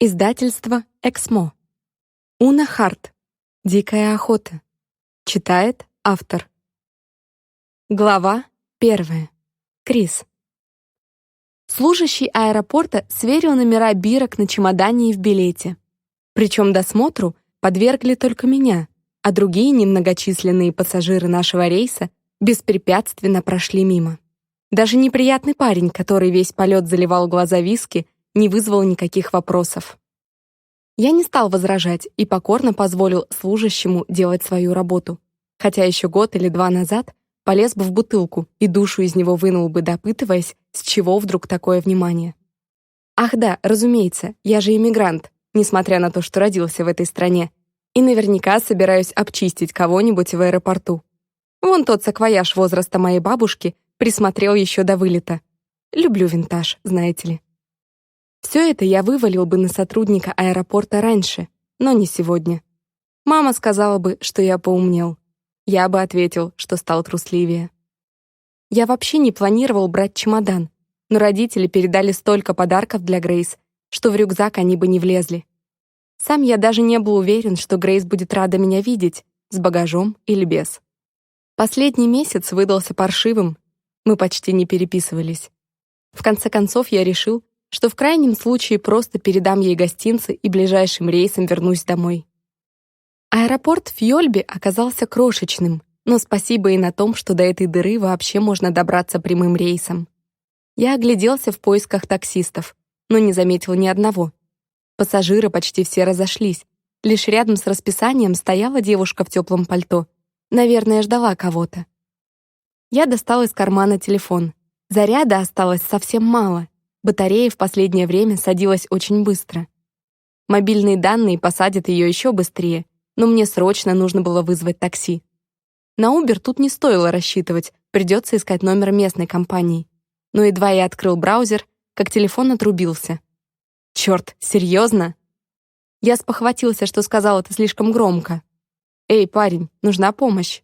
Издательство «Эксмо». Уна Харт. «Дикая охота». Читает автор. Глава 1. Крис. Служащий аэропорта сверил номера бирок на чемодане и в билете. Причем досмотру подвергли только меня, а другие немногочисленные пассажиры нашего рейса беспрепятственно прошли мимо. Даже неприятный парень, который весь полет заливал глаза виски, не вызвал никаких вопросов. Я не стал возражать и покорно позволил служащему делать свою работу, хотя еще год или два назад полез бы в бутылку и душу из него вынул бы, допытываясь, с чего вдруг такое внимание. Ах да, разумеется, я же иммигрант, несмотря на то, что родился в этой стране, и наверняка собираюсь обчистить кого-нибудь в аэропорту. Вон тот саквояж возраста моей бабушки присмотрел еще до вылета. Люблю винтаж, знаете ли. Все это я вывалил бы на сотрудника аэропорта раньше, но не сегодня. Мама сказала бы, что я поумнел. Я бы ответил, что стал трусливее. Я вообще не планировал брать чемодан, но родители передали столько подарков для Грейс, что в рюкзак они бы не влезли. Сам я даже не был уверен, что Грейс будет рада меня видеть, с багажом или без. Последний месяц выдался паршивым, мы почти не переписывались. В конце концов я решил, что в крайнем случае просто передам ей гостинцы и ближайшим рейсом вернусь домой. Аэропорт в Фьёльби оказался крошечным, но спасибо и на том, что до этой дыры вообще можно добраться прямым рейсом. Я огляделся в поисках таксистов, но не заметил ни одного. Пассажиры почти все разошлись. Лишь рядом с расписанием стояла девушка в теплом пальто. Наверное, ждала кого-то. Я достал из кармана телефон. Заряда осталось совсем мало. Батарея в последнее время садилась очень быстро. Мобильные данные посадят ее еще быстрее, но мне срочно нужно было вызвать такси. На Uber тут не стоило рассчитывать, придется искать номер местной компании. Но едва я открыл браузер, как телефон отрубился. Черт, серьезно? Я спохватился, что сказал это слишком громко. «Эй, парень, нужна помощь».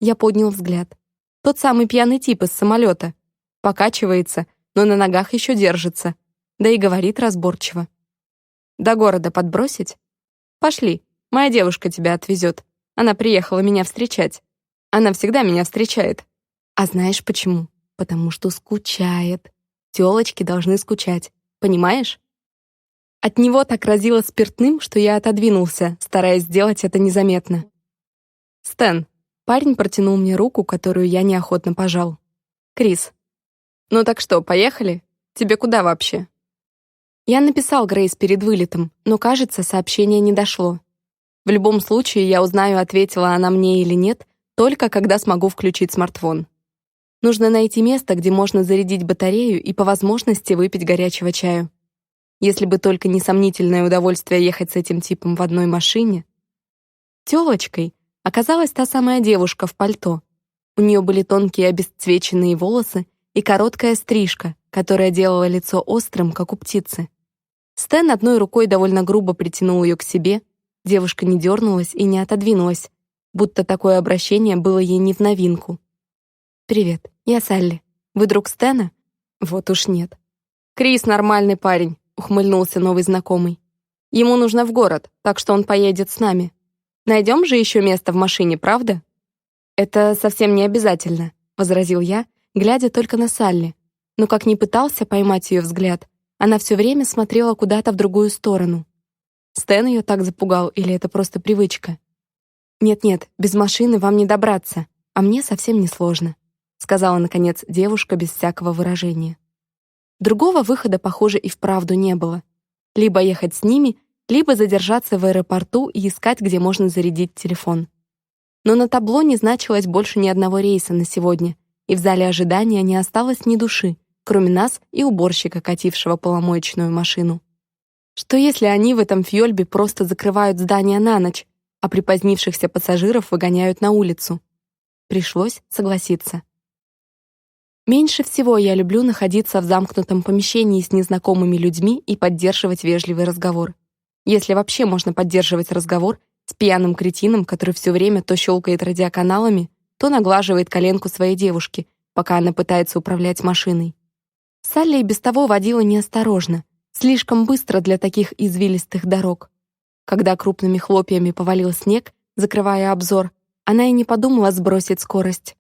Я поднял взгляд. Тот самый пьяный тип из самолета. Покачивается, но на ногах еще держится, да и говорит разборчиво. «До города подбросить? Пошли, моя девушка тебя отвезет. Она приехала меня встречать. Она всегда меня встречает. А знаешь почему? Потому что скучает. Тёлочки должны скучать, понимаешь?» От него так разило спиртным, что я отодвинулся, стараясь сделать это незаметно. «Стэн», парень протянул мне руку, которую я неохотно пожал. «Крис». «Ну так что, поехали? Тебе куда вообще?» Я написал Грейс перед вылетом, но, кажется, сообщение не дошло. В любом случае, я узнаю, ответила она мне или нет, только когда смогу включить смартфон. Нужно найти место, где можно зарядить батарею и по возможности выпить горячего чаю. Если бы только не сомнительное удовольствие ехать с этим типом в одной машине. Тёлочкой оказалась та самая девушка в пальто. У нее были тонкие обесцвеченные волосы и короткая стрижка, которая делала лицо острым, как у птицы. Стэн одной рукой довольно грубо притянул ее к себе, девушка не дернулась и не отодвинулась, будто такое обращение было ей не в новинку. «Привет, я Салли. Вы друг Стэна?» Вот уж нет. «Крис нормальный парень», — ухмыльнулся новый знакомый. «Ему нужно в город, так что он поедет с нами. Найдем же еще место в машине, правда?» «Это совсем не обязательно», — возразил я, глядя только на Салли. Но как ни пытался поймать ее взгляд, она все время смотрела куда-то в другую сторону. Стэн ее так запугал, или это просто привычка? «Нет-нет, без машины вам не добраться, а мне совсем не сложно», сказала, наконец, девушка без всякого выражения. Другого выхода, похоже, и вправду не было. Либо ехать с ними, либо задержаться в аэропорту и искать, где можно зарядить телефон. Но на табло не значилось больше ни одного рейса на сегодня, и в зале ожидания не осталось ни души, кроме нас и уборщика, катившего поломоечную машину. Что если они в этом Фьёльби просто закрывают здание на ночь, а припозднившихся пассажиров выгоняют на улицу? Пришлось согласиться. Меньше всего я люблю находиться в замкнутом помещении с незнакомыми людьми и поддерживать вежливый разговор. Если вообще можно поддерживать разговор с пьяным кретином, который все время то щелкает радиоканалами, то наглаживает коленку своей девушки, пока она пытается управлять машиной. Салли и без того водила неосторожно, Слишком быстро для таких извилистых дорог. Когда крупными хлопьями повалил снег, закрывая обзор, она и не подумала сбросить скорость.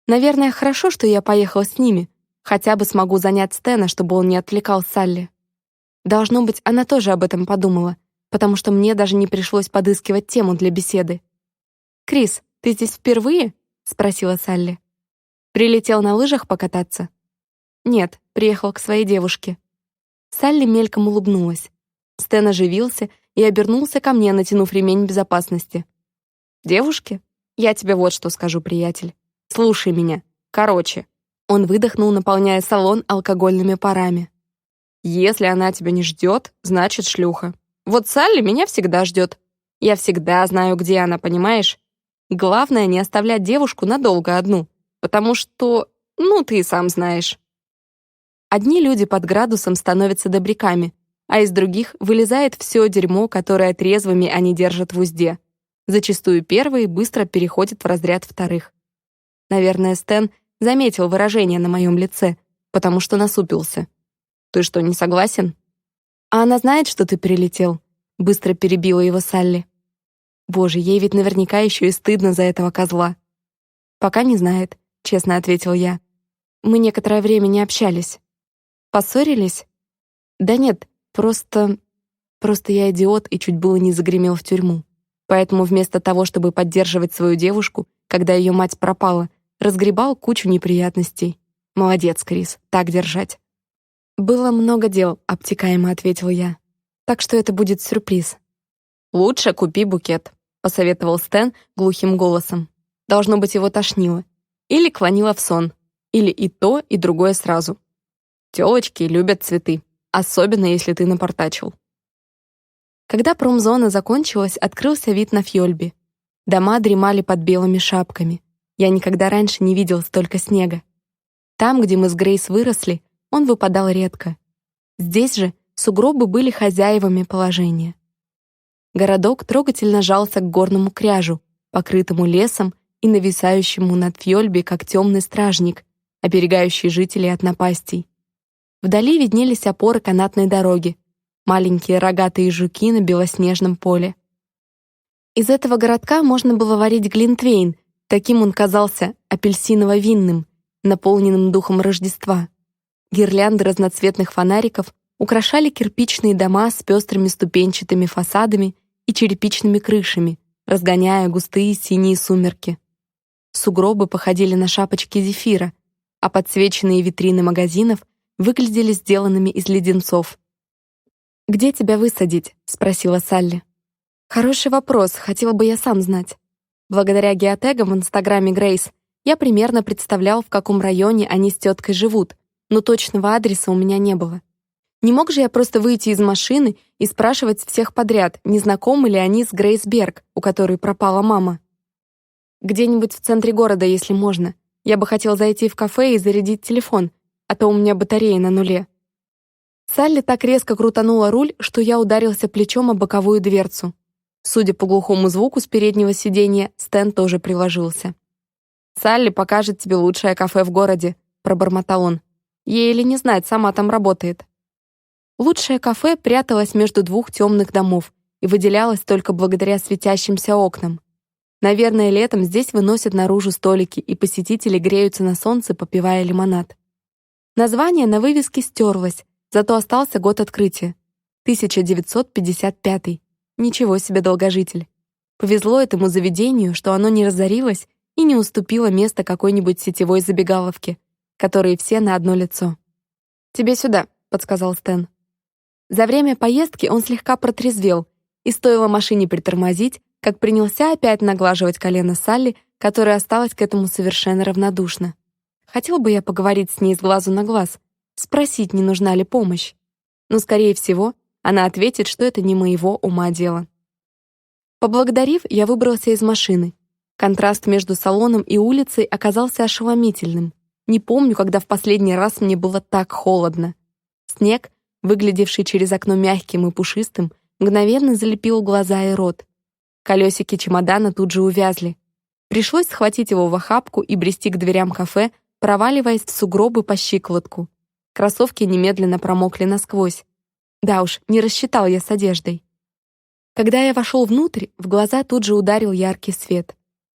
Наверное, хорошо, что я поехала с ними. Хотя бы смогу занять Стэна, чтобы он не отвлекал Салли. Должно быть, она тоже об этом подумала, потому что мне даже не пришлось подыскивать тему для беседы. «Крис, ты здесь впервые?» — спросила Салли. «Прилетел на лыжах покататься?» «Нет, приехал к своей девушке». Салли мельком улыбнулась. Стэн оживился и обернулся ко мне, натянув ремень безопасности. «Девушке? Я тебе вот что скажу, приятель. Слушай меня. Короче». Он выдохнул, наполняя салон алкогольными парами. «Если она тебя не ждет, значит шлюха. Вот Салли меня всегда ждет. Я всегда знаю, где она, понимаешь? Главное, не оставлять девушку надолго одну, потому что, ты и сам знаешь». Одни люди под градусом становятся добряками, а из других вылезает все дерьмо, которое трезвыми они держат в узде. Зачастую первые быстро переходят в разряд вторых. Наверное, Стэн заметил выражение на моем лице, потому что насупился. «Ты что, не согласен?» «А она знает, что ты прилетел?» Быстро перебила его Салли. «Боже, ей ведь наверняка еще и стыдно за этого козла». «Пока не знает», — честно ответил я. «Мы некоторое время не общались». «Поссорились?» «Да нет, просто я идиот и чуть было не загремел в тюрьму. Поэтому вместо того, чтобы поддерживать свою девушку, когда ее мать пропала, разгребал кучу неприятностей. Молодец, Крис, так держать». «Было много дел», — обтекаемо ответил я. «Так что это будет сюрприз». «Лучше купи букет», — посоветовал Стэн глухим голосом. Должно быть, его тошнило. Или клонило в сон. Или и то, и другое сразу. Тёлочки любят цветы, особенно если ты напортачил. Когда промзона закончилась, открылся вид на Фьёльби. Дома дремали под белыми шапками. Я никогда раньше не видел столько снега. Там, где мы с Грейс выросли, он выпадал редко. Здесь же сугробы были хозяевами положения. Городок трогательно жался к горному кряжу, покрытому лесом и нависающему над Фьёльби, как темный стражник, оберегающий жителей от напастей. Вдали виднелись опоры канатной дороги, маленькие рогатые жуки на белоснежном поле. Из этого городка можно было варить глинтвейн, таким он казался апельсиново-винным, наполненным духом Рождества. Гирлянды разноцветных фонариков украшали кирпичные дома с пестрыми ступенчатыми фасадами и черепичными крышами, разгоняя густые синие сумерки. Сугробы походили на шапочки зефира, а подсвеченные витрины магазинов выглядели сделанными из леденцов. «Где тебя высадить?» — спросила Салли. «Хороший вопрос, хотела бы я сам знать. Благодаря геотегам в инстаграме Грейс я примерно представлял, в каком районе они с теткой живут, но точного адреса у меня не было. Не мог же я просто выйти из машины и спрашивать всех подряд, не знакомы ли они с Грейс Берг, у которой пропала мама. Где-нибудь в центре города, если можно. Я бы хотел зайти в кафе и зарядить телефон, а то у меня батарея на нуле». Салли так резко крутанула руль, что я ударился плечом о боковую дверцу. Судя по глухому звуку с переднего сиденья, Стэн тоже приложился. «Салли покажет тебе лучшее кафе в городе», — пробормотал он. «Ей или не знать, сама там работает». Лучшее кафе пряталось между двух темных домов и выделялось только благодаря светящимся окнам. Наверное, летом здесь выносят наружу столики, и посетители греются на солнце, попивая лимонад. Название на вывеске стерлось, зато остался год открытия. 1955. Ничего себе долгожитель. Повезло этому заведению, что оно не разорилось и не уступило место какой-нибудь сетевой забегаловке, которые все на одно лицо. «Тебе сюда», — подсказал Стэн. За время поездки он слегка протрезвел, и стоило машине притормозить, как принялся опять наглаживать колено Салли, которая осталась к этому совершенно равнодушна. Хотел бы я поговорить с ней с глазу на глаз, спросить, не нужна ли помощь. Но, скорее всего, она ответит, что это не моего ума дело. Поблагодарив, я выбрался из машины. Контраст между салоном и улицей оказался ошеломительным. Не помню, когда в последний раз мне было так холодно. Снег, выглядевший через окно мягким и пушистым, мгновенно залепил глаза и рот. Колесики чемодана тут же увязли. Пришлось схватить его в охапку и брести к дверям кафе, проваливаясь в сугробы по щиколотку. Кроссовки немедленно промокли насквозь. Да уж, не рассчитал я с одеждой. Когда я вошел внутрь, в глаза тут же ударил яркий свет.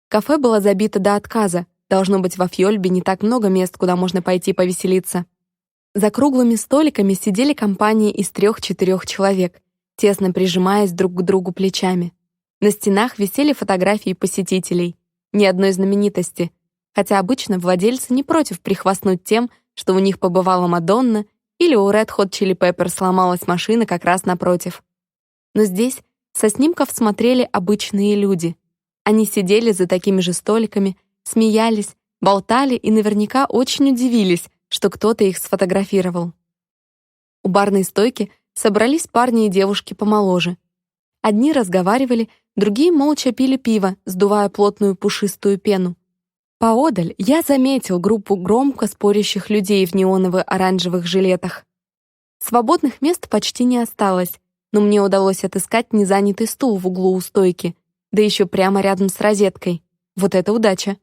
Кафе было забито до отказа. Должно быть, во Фьёльбе не так много мест, куда можно пойти повеселиться. За круглыми столиками сидели компании из 3-4 человек, тесно прижимаясь друг к другу плечами. На стенах висели фотографии посетителей. Ни одной знаменитости, хотя обычно владельцы не против прихвастнуть тем, что у них побывала Мадонна или у Red Hot Chili Peppers сломалась машина как раз напротив. Но здесь со снимков смотрели обычные люди. Они сидели за такими же столиками, смеялись, болтали и наверняка очень удивились, что кто-то их сфотографировал. У барной стойки собрались парни и девушки помоложе. Одни разговаривали, другие молча пили пиво, сдувая плотную пушистую пену. Поодаль я заметил группу громко спорящих людей в неоново-оранжевых жилетах. Свободных мест почти не осталось, но мне удалось отыскать незанятый стул в углу у стойки, да еще прямо рядом с розеткой. Вот это удача!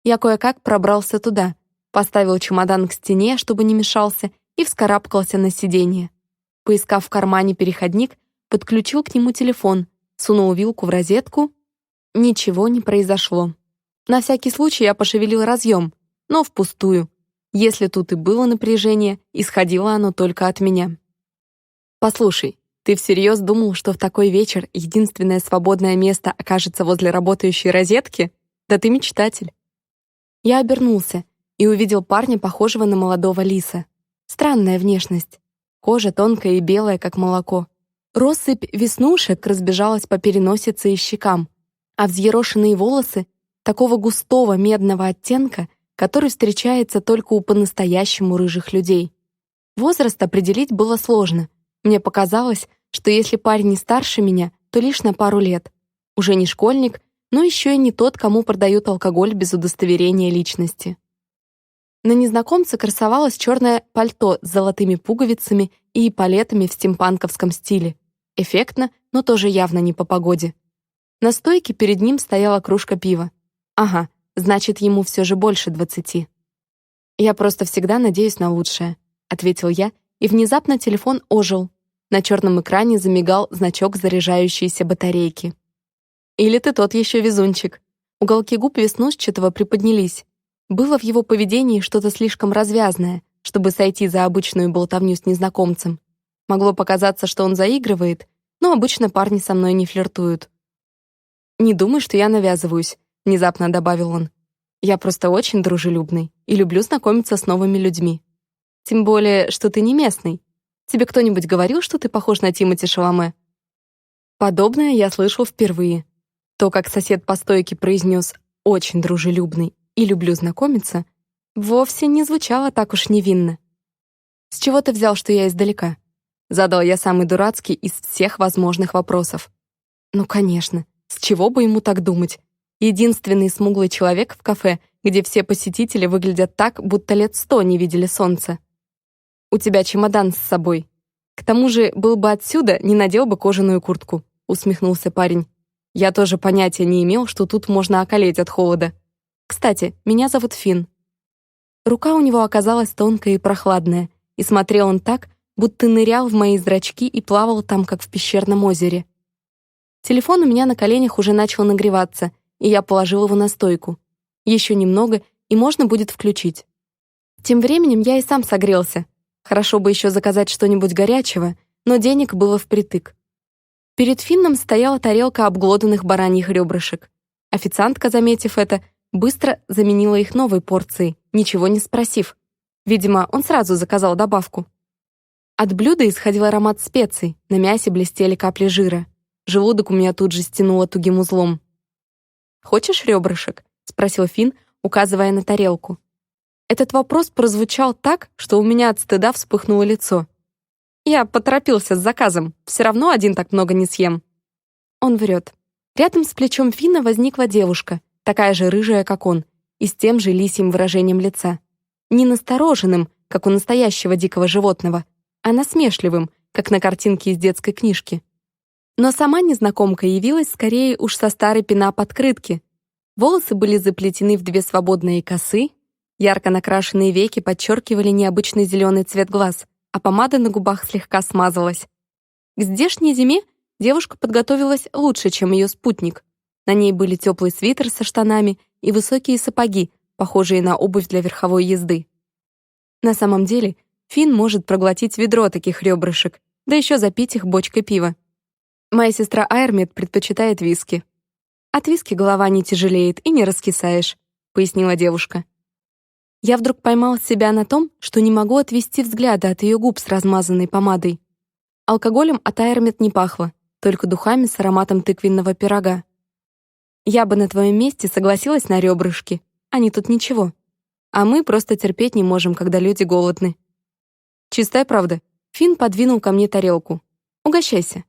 Я кое-как пробрался туда, поставил чемодан к стене, чтобы не мешался, и вскарабкался на сиденье. Поискав в кармане переходник, подключил к нему телефон, сунул вилку в розетку. Ничего не произошло. На всякий случай я пошевелил разъем, но впустую. Если тут и было напряжение, исходило оно только от меня. «Послушай, ты всерьез думал, что в такой вечер единственное свободное место окажется возле работающей розетки? Да ты мечтатель!» Я обернулся и увидел парня, похожего на молодого лиса. Странная внешность. Кожа тонкая и белая, как молоко. Россыпь веснушек разбежалась по переносице и щекам, а взъерошенные волосы такого густого медного оттенка, который встречается только у по-настоящему рыжих людей. Возраст определить было сложно. Мне показалось, что если парень не старше меня, то лишь на пару лет. Уже не школьник, но еще и не тот, кому продают алкоголь без удостоверения личности. На незнакомце красовалось черное пальто с золотыми пуговицами и эполетами в стимпанковском стиле. Эффектно, но тоже явно не по погоде. На стойке перед ним стояла кружка пива. Ага, значит, ему все же больше 20. «Я просто всегда надеюсь на лучшее», — ответил я, и внезапно телефон ожил. На черном экране замигал значок заряжающейся батарейки. «Или ты тот еще везунчик». Уголки губ веснушчатого приподнялись. Было в его поведении что-то слишком развязное, чтобы сойти за обычную болтовню с незнакомцем. Могло показаться, что он заигрывает, но обычно парни со мной не флиртуют. «Не думай, что я навязываюсь», — внезапно добавил он. «Я просто очень дружелюбный и люблю знакомиться с новыми людьми. Тем более, что ты не местный. Тебе кто-нибудь говорил, что ты похож на Тимоти Шаламе?» Подобное я слышал впервые. То, как сосед по стойке произнес «очень дружелюбный» и «люблю знакомиться», вовсе не звучало так уж невинно. «С чего ты взял, что я издалека?» Задал я самый дурацкий из всех возможных вопросов. Ну, конечно, с чего бы ему так думать? Единственный смуглый человек в кафе, где все посетители выглядят так, будто лет 100 не видели солнца. «У тебя чемодан с собой. К тому же, был бы отсюда, не надел бы кожаную куртку», — усмехнулся парень. «Я тоже понятия не имел, что тут можно околеть от холода. Кстати, меня зовут Финн». Рука у него оказалась тонкая и прохладная, и смотрел он так, будто нырял в мои зрачки и плавал там, как в пещерном озере. Телефон у меня на коленях уже начал нагреваться, и я положил его на стойку. Еще немного, и можно будет включить. Тем временем я и сам согрелся. Хорошо бы еще заказать что-нибудь горячего, но денег было впритык. Перед Финном стояла тарелка обглоданных бараньих ребрышек. Официантка, заметив это, быстро заменила их новой порцией, ничего не спросив. Видимо, он сразу заказал добавку. От блюда исходил аромат специй, на мясе блестели капли жира. Желудок у меня тут же стянуло тугим узлом. «Хочешь ребрышек?» — спросил Финн, указывая на тарелку. Этот вопрос прозвучал так, что у меня от стыда вспыхнуло лицо. Я поторопился с заказом, все равно один так много не съем. Он врет. Рядом с плечом Финна возникла девушка, такая же рыжая, как он, и с тем же лисьим выражением лица. Не настороженным, как у настоящего дикого животного, а насмешливым, как на картинке из детской книжки. Но сама незнакомка явилась скорее уж со старой пинап-открытки. Волосы были заплетены в 2 свободные косы, ярко накрашенные веки подчеркивали необычный зеленый цвет глаз, а помада на губах слегка смазалась. К здешней зиме девушка подготовилась лучше, чем ее спутник. На ней были теплый свитер со штанами и высокие сапоги, похожие на обувь для верховой езды. На самом деле, Финн может проглотить ведро таких ребрышек, да еще запить их бочкой пива. Моя сестра Айрмет предпочитает виски. От виски голова не тяжелеет и не раскисаешь, пояснила девушка. Я вдруг поймал себя на том, что не могу отвести взгляда от ее губ с размазанной помадой. Алкоголем от Айрмет не пахло, только духами с ароматом тыквенного пирога. Я бы на твоем месте согласилась на ребрышки, они тут ничего. А мы просто терпеть не можем, когда люди голодны. Чистая правда. Финн подвинул ко мне тарелку. Угощайся.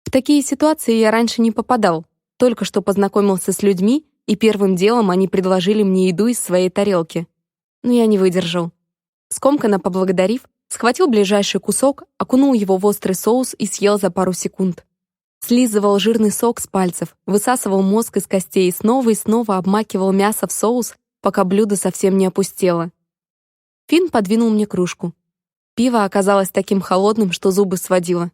В такие ситуации я раньше не попадал, только что познакомился с людьми, и первым делом они предложили мне еду из своей тарелки. Но я не выдержал. Скомканно поблагодарив, схватил ближайший кусок, окунул его в острый соус и съел за пару секунд. Слизывал жирный сок с пальцев, высасывал мозг из костей и снова обмакивал мясо в соус, пока блюдо совсем не опустело. Финн подвинул мне кружку. Пиво оказалось таким холодным, что зубы сводило.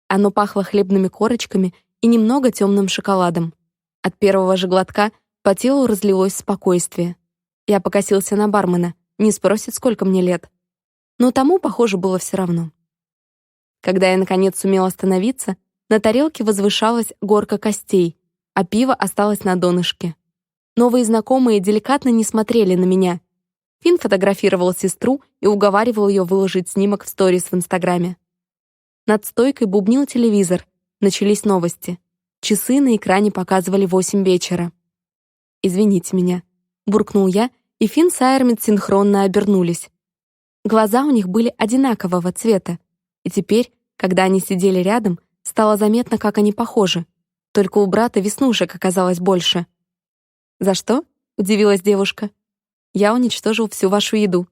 Оно пахло хлебными корочками и немного темным шоколадом. От первого же глотка по телу разлилось спокойствие. Я покосился на бармена, не спросит, сколько мне лет. Но тому, похоже, было все равно. Когда я, наконец, сумел остановиться, на тарелке возвышалась горка костей, а пиво осталось на донышке. Новые знакомые деликатно не смотрели на меня. Финн фотографировал сестру и уговаривал ее выложить снимок в сторис в Инстаграме. Над стойкой бубнил телевизор. Начались новости. Часы на экране показывали 8 вечера. «Извините меня», — буркнул я, и Финн с Айрмет синхронно обернулись. Глаза у них были одинакового цвета, и теперь, когда они сидели рядом, стало заметно, как они похожи. Только у брата веснушек оказалось больше. «За что?» — удивилась девушка. «Я уничтожил всю вашу еду».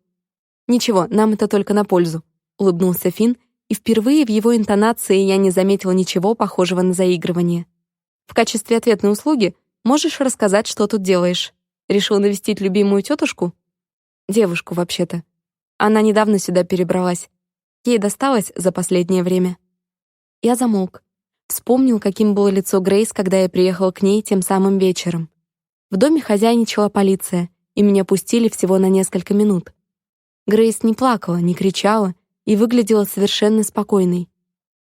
«Ничего, нам это только на пользу», — улыбнулся Финн, и впервые в его интонации я не заметила ничего похожего на заигрывание. «В качестве ответной услуги можешь рассказать, что тут делаешь? Решил навестить любимую тетушку?» «Девушку, вообще-то. Она недавно сюда перебралась. Ей досталось за последнее время». Я замолк. Вспомнил, каким было лицо Грейс, когда я приехал к ней тем самым вечером. В доме хозяйничала полиция, и меня пустили всего на несколько минут. Грейс не плакала, не кричала и выглядела совершенно спокойной.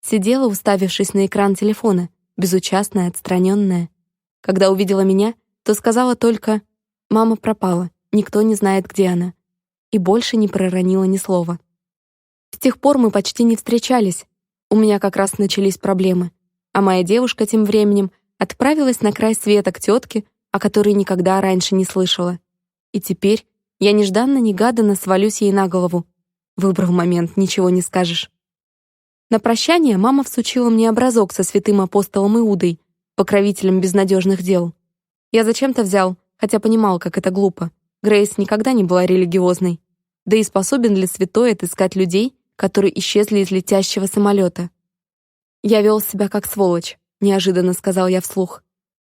Сидела, уставившись на экран телефона, безучастная, отстраненная. Когда увидела меня, то сказала только «Мама пропала, никто не знает, где она», и больше не проронила ни слова. С тех пор мы почти не встречались. У меня как раз начались проблемы, а моя девушка тем временем отправилась на край света к тетке, о которой никогда раньше не слышала. И теперь я нежданно-негаданно свалюсь ей на голову. Выбрал момент, ничего не скажешь. На прощание мама всучила мне образок со святым апостолом Иудой, покровителем безнадежных дел. Я зачем-то взял, хотя понимал, как это глупо. Грейс никогда не была религиозной. Да и способен ли святой отыскать людей, которые исчезли из летящего самолета? «Я вел себя как сволочь», — неожиданно сказал я вслух.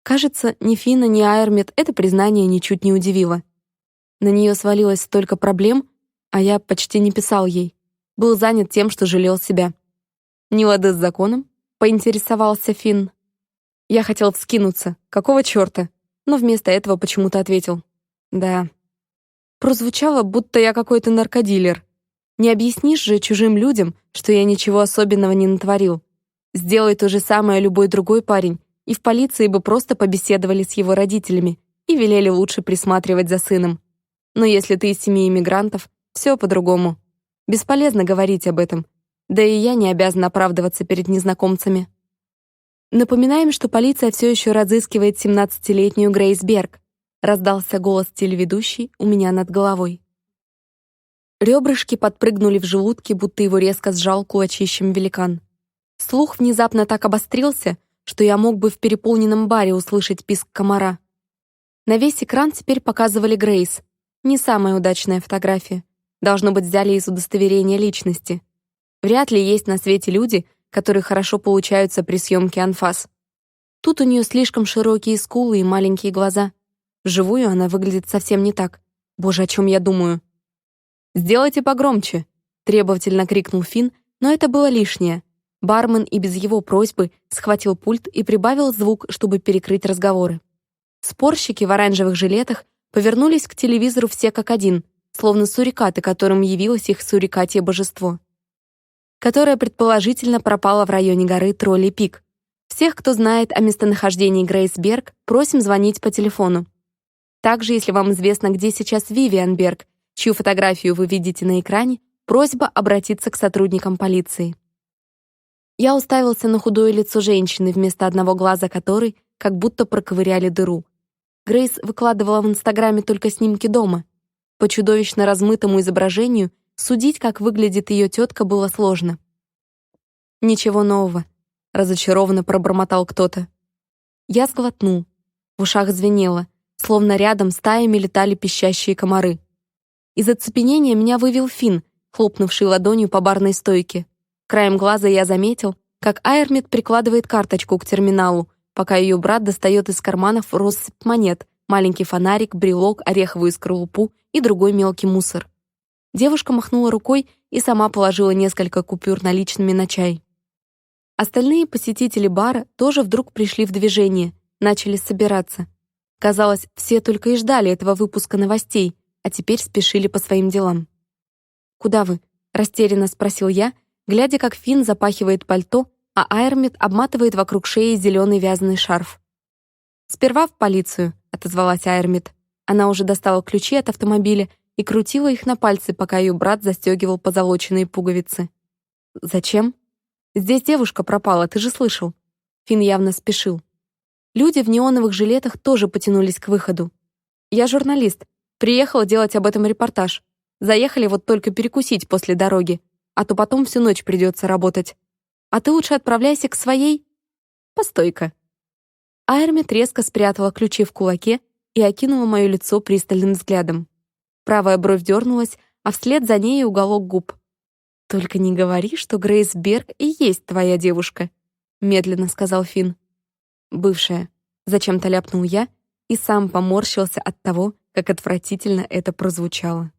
Кажется, ни Финна, ни Айрмет это признание ничуть не удивило. На нее свалилось столько проблем, а я почти не писал ей. Был занят тем, что жалел себя. «Не лады с законом?» — поинтересовался Финн. Я хотел вскинуться. Какого черта? Но вместо этого почему-то ответил. «Да». Прозвучало, будто я какой-то наркодилер. Не объяснишь же чужим людям, что я ничего особенного не натворил. Сделай то же самое любой другой парень, и в полиции бы просто побеседовали с его родителями и велели лучше присматривать за сыном. Но если ты из семьи иммигрантов, все по-другому. Бесполезно говорить об этом. Да и я не обязан оправдываться перед незнакомцами. Напоминаем, что полиция все еще разыскивает 17-летнюю Грейс Берг. Раздался голос телеведущей у меня над головой. Ребрышки подпрыгнули в желудке, будто его резко сжал кулачищем великан. Слух внезапно так обострился, что я мог бы в переполненном баре услышать писк комара. На весь экран теперь показывали Грейс. Не самая удачная фотография. Должно быть, взяли из удостоверения личности. Вряд ли есть на свете люди, которые хорошо получаются при съемке анфас. Тут у нее слишком широкие скулы и маленькие глаза. Вживую она выглядит совсем не так. Боже, о чем я думаю? «Сделайте погромче», — требовательно крикнул Финн, но это было лишнее. Бармен и без его просьбы схватил пульт и прибавил звук, чтобы перекрыть разговоры. Спорщики в оранжевых жилетах повернулись к телевизору все как один, словно сурикаты, которым явилось их сурикатье божество, которое предположительно пропало в районе горы Троллей Пик. Всех, кто знает о местонахождении Грейс Берг, просим звонить по телефону. Также, если вам известно, где сейчас Вивиан Берг, чью фотографию вы видите на экране, просьба обратиться к сотрудникам полиции. Я уставился на худое лицо женщины, вместо одного глаза которой как будто проковыряли дыру. Грейс выкладывала в Инстаграме только снимки дома. По чудовищно размытому изображению судить, как выглядит ее тетка, было сложно. «Ничего нового», — разочарованно пробормотал кто-то. Я сглотнул. В ушах звенело, словно рядом стаями летали пищащие комары. Из оцепенения меня вывел Финн, хлопнувший ладонью по барной стойке. Краем глаза я заметил, как Айрмит прикладывает карточку к терминалу, пока ее брат достает из карманов россыпь монет, маленький фонарик, брелок, ореховую скорлупу и другой мелкий мусор. Девушка махнула рукой и сама положила несколько купюр наличными на чай. Остальные посетители бара тоже вдруг пришли в движение, начали собираться. Казалось, все только и ждали этого выпуска новостей, а теперь спешили по своим делам. «Куда вы?» — растерянно спросил я, глядя, как Финн запахивает пальто, а Айрмит обматывает вокруг шеи зеленый вязаный шарф. «Сперва в полицию», — отозвалась Айрмит. Она уже достала ключи от автомобиля и крутила их на пальцы, пока ее брат застегивал позолоченные пуговицы. «Зачем?» «Здесь девушка пропала, ты же слышал». Финн явно спешил. Люди в неоновых жилетах тоже потянулись к выходу. «Я журналист. Приехала делать об этом репортаж. Заехали вот только перекусить после дороги, а то потом всю ночь придется работать. А ты лучше отправляйся к своей...» «Постой-ка». Айрмит резко спрятала ключи в кулаке и окинула мое лицо пристальным взглядом. Правая бровь дернулась, а вслед за ней уголок губ. «Только не говори, что Грейс Берг и есть твоя девушка», — медленно сказал Финн. «Бывшая», — зачем-то ляпнул я и сам поморщился от того, как отвратительно это прозвучало.